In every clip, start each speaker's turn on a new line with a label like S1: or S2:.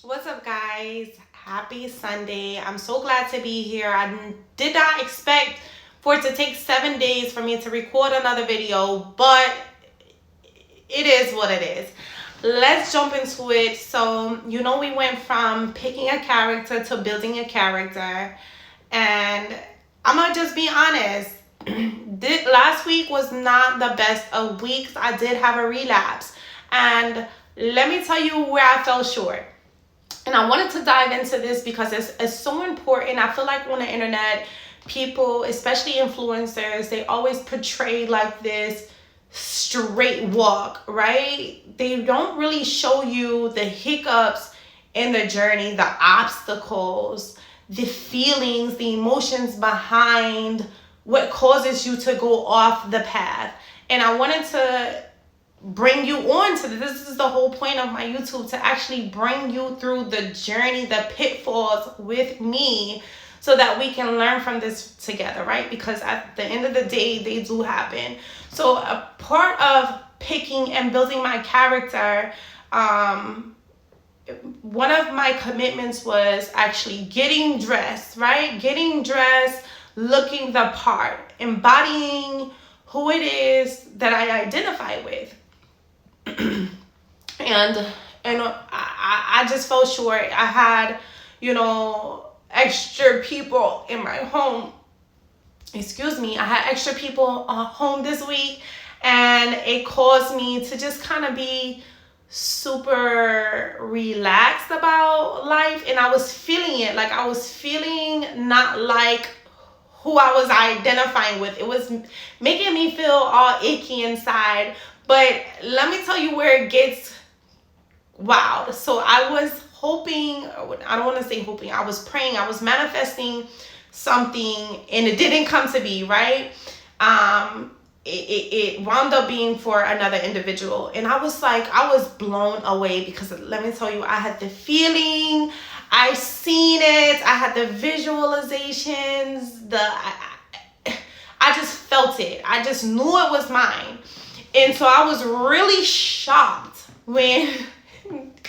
S1: What's up, guys? Happy Sunday. I'm so glad to be here. I did not expect for it to take 7 days for me to record another video, but it is what it is. Let's jump into it. So, we went from picking a character to building a character, and I'm gonna just be honest. Last week was not the best of weeks. I did have a relapse, and let me tell you where I fell short. And I wanted to dive into this because it's so important. I feel like on the internet, people, especially influencers, they always portray like this straight walk, right? They don't really show you the hiccups in the journey, the obstacles, the feelings, the emotions behind what causes you to go off the path. And I wanted to bring you on to this is the whole point of my YouTube, to actually bring you through the journey, the pitfalls with me, so that we can learn from this together, right? Because at the end of the day, they do happen. So a part of picking and building my character, one of my commitments was actually getting dressed, right? Getting dressed, looking the part, embodying who it is that I identify with. and I just fell short. I had, extra people in my home. I had extra people home this week, and it caused me to just kind of be super relaxed about life, and I was feeling it. Like I was feeling not like who I was identifying with. It was making me feel all icky inside. But let me tell you where it gets wild. So I was hoping, I don't want to say hoping, I was praying, I was manifesting something, and it didn't come to be, right? It wound up being for another individual. And I was blown away, because let me tell you, I had the feeling, I seen it, I had the visualizations, I just felt it. I just knew it was mine. And so I was really shocked when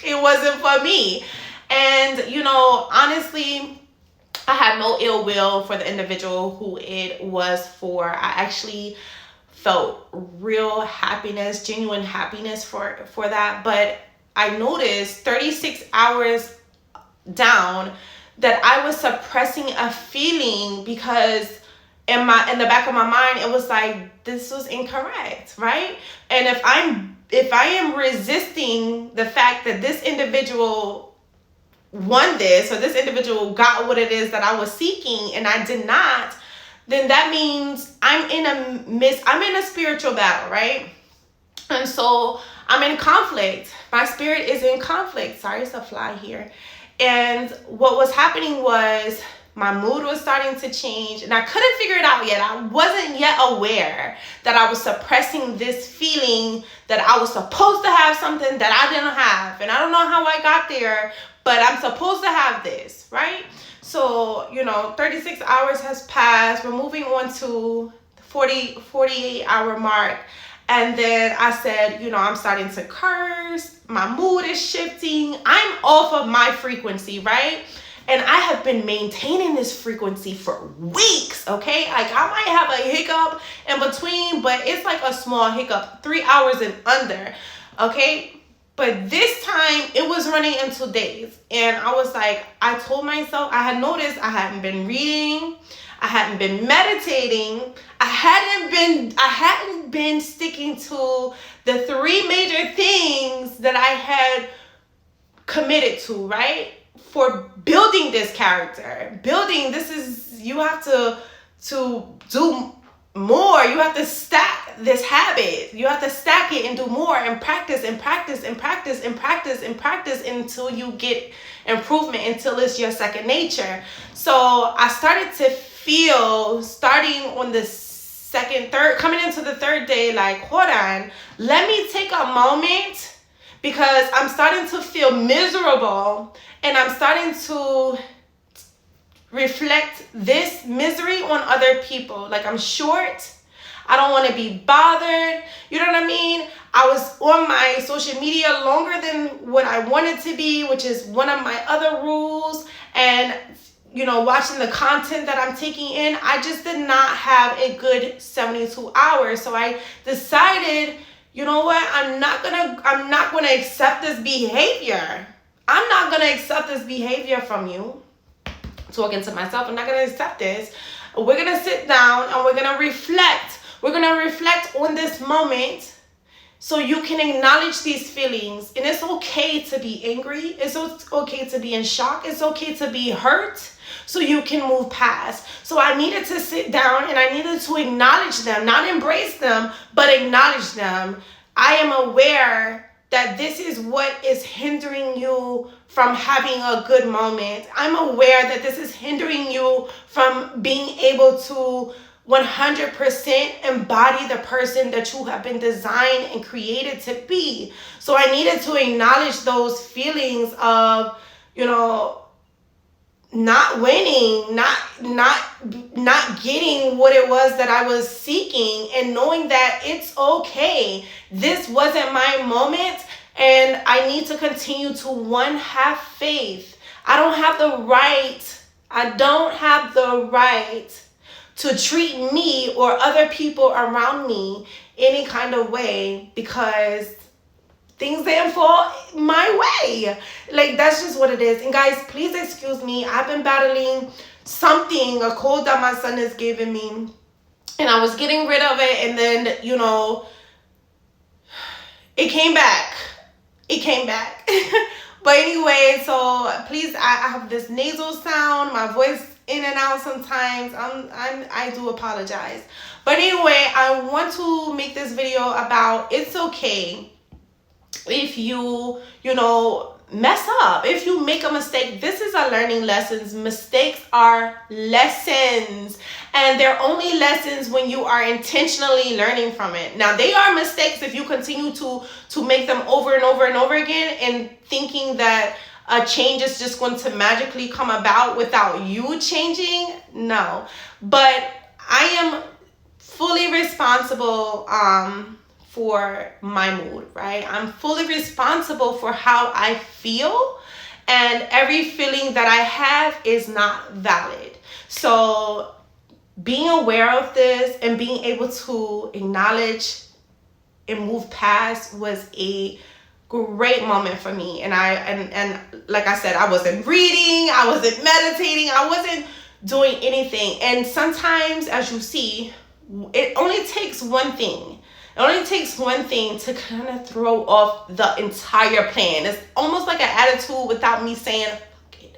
S1: it wasn't for me. And, honestly, I had no ill will for the individual who it was for. I actually felt real happiness, genuine happiness for that. But I noticed 36 hours down that I was suppressing a feeling, because in the back of my mind, it was like, this was incorrect, right? And if I am resisting the fact that this individual won this, or this individual got what it is that I was seeking and I did not, then that means I'm in a spiritual battle, right? And so I'm in conflict. My spirit is in conflict. Sorry, it's a fly here. And what was happening was, my mood was starting to change, and I couldn't figure it out yet. I wasn't yet aware that I was suppressing this feeling that I was supposed to have something that I didn't have. And I don't know how I got there, but I'm supposed to have this, right? So, 36 hours has passed. We're moving on to the 48-hour mark. And then I said, I'm starting to curse. My mood is shifting. I'm off of my frequency, right? And I have been maintaining this frequency for weeks, okay? Like, I might have a hiccup in between, but it's like a small hiccup, 3 hours and under, okay? But this time, it was running into days. And I was like, I told myself, I had noticed I hadn't been reading, I hadn't been meditating, I hadn't been sticking to the 3 major things that I had committed to, right? For building this character. You have to do more. You have to stack this habit. You have to stack it and do more, and practice and practice and practice and practice and practice until you get improvement, until it's your second nature. So I started to feel, starting on the coming into the third day, like, hold on, let me take a moment, because I'm starting to feel miserable, and I'm starting to reflect this misery on other people. Like, I'm short. I don't want to be bothered. You know what I mean? I was on my social media longer than what I wanted to be, which is one of my other rules. And, you know, watching the content that I'm taking in, I just did not have a good 72 hours. So I decided, you know what? I'm not gonna accept this behavior. I'm not gonna accept this behavior from you. Talking to myself, I'm not gonna accept this. We're gonna sit down and we're gonna reflect. We're gonna reflect on this moment so you can acknowledge these feelings. And it's okay to be angry. It's okay to be in shock. It's okay to be hurt, so you can move past. So I needed to sit down and I needed to acknowledge them, not embrace them, but acknowledge them. I am aware that this is what is hindering you from having a good moment. I'm aware that this is hindering you from being able to 100% embody the person that you have been designed and created to be. So I needed to acknowledge those feelings of, you know, not winning, not getting what it was that I was seeking, and knowing that it's okay. This wasn't my moment, and I need to continue to have faith. I don't have the right to treat me or other people around me any kind of way because things didn't fall my way. Like, that's just what it is. And guys, please excuse me. I've been battling a cold that my son is giving me. And I was getting rid of it. And then, you know, it came back. But anyway, so please, I have this nasal sound. My voice in and out sometimes. I do apologize. But anyway, I want to make this video about it's okay if you mess up, if you make a mistake. This is a learning lessons. Mistakes are lessons, and they're only lessons when you are intentionally learning from it. Now, they are mistakes if you continue to make them over and over and over again and thinking that a change is just going to magically come about without you changing. No, but I am fully responsible for my mood, right? I'm fully responsible for how I feel, and every feeling that I have is not valid. So being aware of this and being able to acknowledge and move past was a great moment for me. And like I said, I wasn't reading, I wasn't meditating, I wasn't doing anything. And sometimes, as you see, it only takes one thing. It only takes one thing to kind of throw off the entire plan. It's almost like an attitude without me saying it.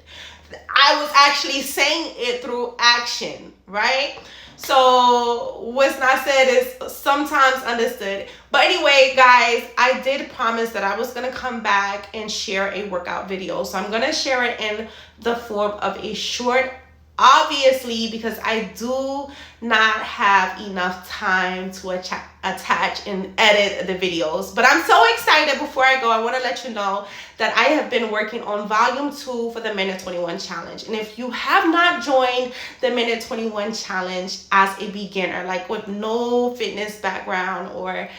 S1: I was actually saying it through action, right? So what's not said is sometimes understood. But anyway, guys, I did promise that I was going to come back and share a workout video. So I'm going to share it in the form of a short, obviously, because I do not have enough time to attach and edit the videos. But I'm so excited. Before I go, I want to let you know that I have been working on volume 2 for the Minute 21 Challenge. And if you have not joined the Minute 21 Challenge as a beginner, like with no fitness background or,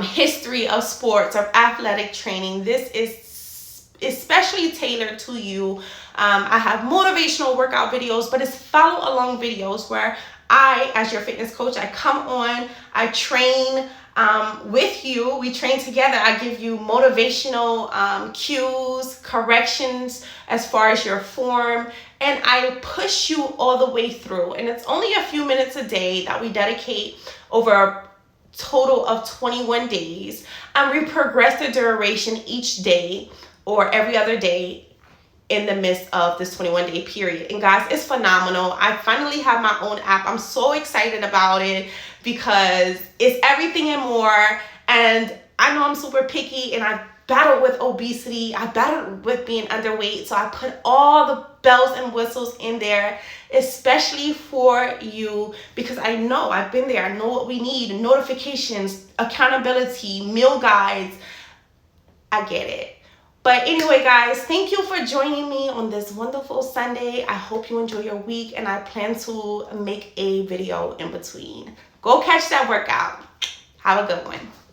S1: history of sports or athletic training, this is especially tailored to you. I have motivational workout videos, but it's follow along videos where I, as your fitness coach, I come on, I train with you. We train together. I give you motivational cues, corrections as far as your form, and I push you all the way through. And it's only a few minutes a day that we dedicate over a total of 21 days. And we progress the duration each day or every other day in the midst of this 21-day period. And guys, it's phenomenal. I finally have my own app. I'm so excited about it because it's everything and more. And I know I'm super picky and I battled with obesity. I battled with being underweight. So I put all the bells and whistles in there, especially for you, because I know I've been there. I know what we need: notifications, accountability, meal guides. I get it. But anyway, guys, thank you for joining me on this wonderful Sunday. I hope you enjoy your week, and I plan to make a video in between. Go catch that workout. Have a good one.